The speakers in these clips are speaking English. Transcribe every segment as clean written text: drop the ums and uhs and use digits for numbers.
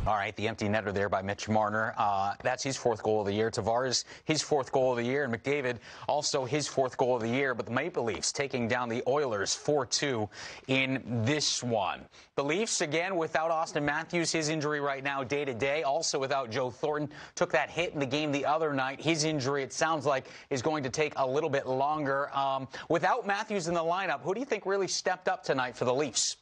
All right, the empty netter there by Mitch Marner. That's his fourth goal of the year. Tavares, his fourth goal of the year. And McDavid, also his fourth goal of the year. But the Maple Leafs taking down the Oilers 4-2 in this one. The Leafs, again, without Austin Matthews, his injury right now day-to-day. Also without Joe Thornton. Took that hit in the game the other night. His injury, it sounds like, is going to take a little bit longer. Without Matthews in the lineup, who do you think really stepped up tonight for the Leafs?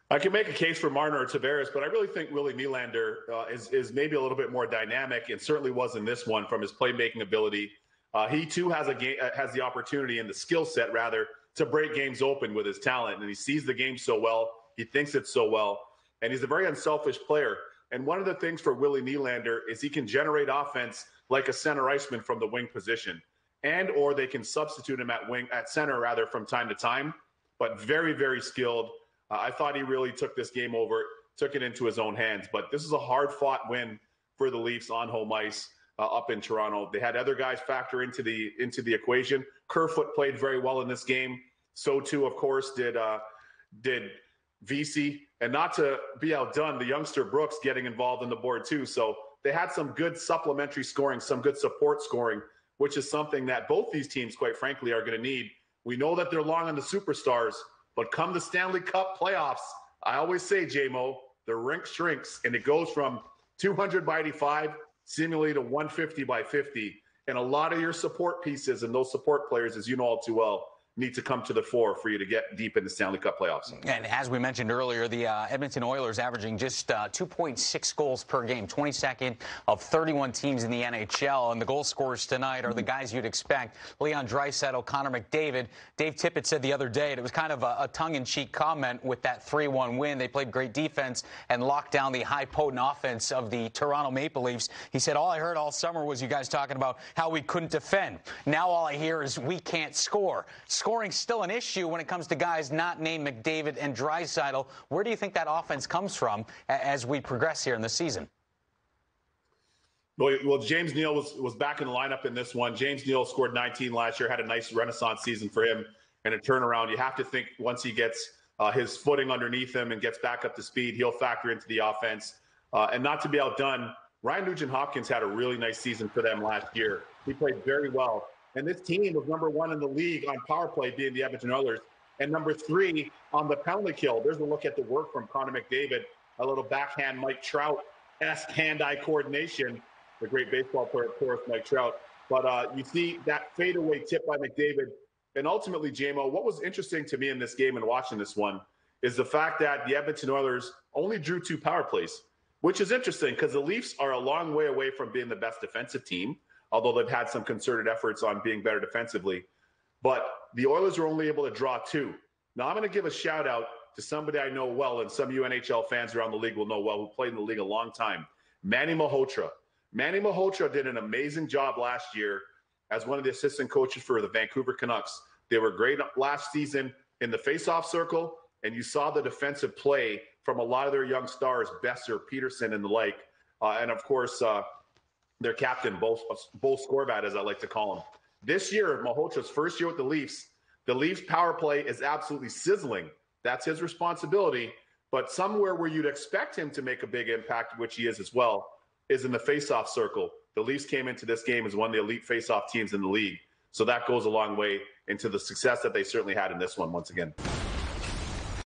I can make a case for Marner or Tavares, but I really think Willie Nylander is maybe a little bit more dynamic, and certainly was in this one from his playmaking ability. He too has the opportunity and the skill set, rather, to break games open with his talent, and he sees the game so well. He thinks it so well, and he's a very unselfish player. And one of the things for Willie Nylander is he can generate offense like a center iceman from the wing position, and or they can substitute him at center rather from time to time. But very, very skilled. I thought he really took this game over, took it into his own hands. But this is a hard-fought win for the Leafs on home ice up in Toronto. They had other guys factor into the equation. Kerfoot played very well in this game. So too, of course, did Vesey. And not to be outdone, the youngster Brooks getting involved in the board too. So they had some good supplementary scoring, some good support scoring, which is something that both these teams, quite frankly, are going to need. We know that they're long on the superstars. But come the Stanley Cup playoffs, I always say, J-Mo, the rink shrinks, and it goes from 200 by 85 seemingly to 150 by 50. And a lot of your support pieces and those support players, as you know all too well, need to come to the fore for you to get deep in the Stanley Cup playoffs. And as we mentioned earlier, the Edmonton Oilers averaging just 2.6 goals per game, 22nd of 31 teams in the NHL. And the goal scorers tonight are the guys you'd expect. Leon Draisaitl, Connor McDavid. Dave Tippett said the other day, and it was kind of a tongue-in-cheek comment with that 3-1 win. They played great defense and locked down the high, potent offense of the Toronto Maple Leafs. He said, all I heard all summer was you guys talking about how we couldn't defend. Now all I hear is we can't score. Scoring's still an issue when it comes to guys not named McDavid and Draisaitl. Where do you think that offense comes from as we progress here in the season? Well, James Neal was back in the lineup in this one. James Neal scored 19 last year, had a nice renaissance season for him and a turnaround. You have to think once he gets his footing underneath him and gets back up to speed, he'll factor into the offense. And not to be outdone, Ryan Nugent-Hopkins had a really nice season for them last year. He played very well. And this team was number 1 in the league on power play, being the Edmonton Oilers, and number 3 on the penalty kill. There's a look at the work from Connor McDavid, a little backhand Mike Trout-esque hand-eye coordination. The great baseball player, of course, Mike Trout. But you see that fadeaway tip by McDavid. And ultimately, JMO, what was interesting to me in this game and watching this one is the fact that the Edmonton Oilers only drew 2 power plays, which is interesting because the Leafs are a long way away from being the best defensive team, although they've had some concerted efforts on being better defensively. But the Oilers were only able to draw 2. Now, I'm going to give a shout-out to somebody I know well, and some of you NHL fans around the league will know well, who played in the league a long time, Manny Malhotra. Manny Malhotra did an amazing job last year as one of the assistant coaches for the Vancouver Canucks. They were great last season in the face-off circle, and you saw the defensive play from a lot of their young stars, Besser, Peterson, and the like. And, of course, their captain, Bo Scorbat, as I like to call him. This year, Malhotra's first year with the Leafs power play is absolutely sizzling. That's his responsibility. But somewhere where you'd expect him to make a big impact, which he is as well, is in the face-off circle. The Leafs came into this game as one of the elite face-off teams in the league. So that goes a long way into the success that they certainly had in this one once again.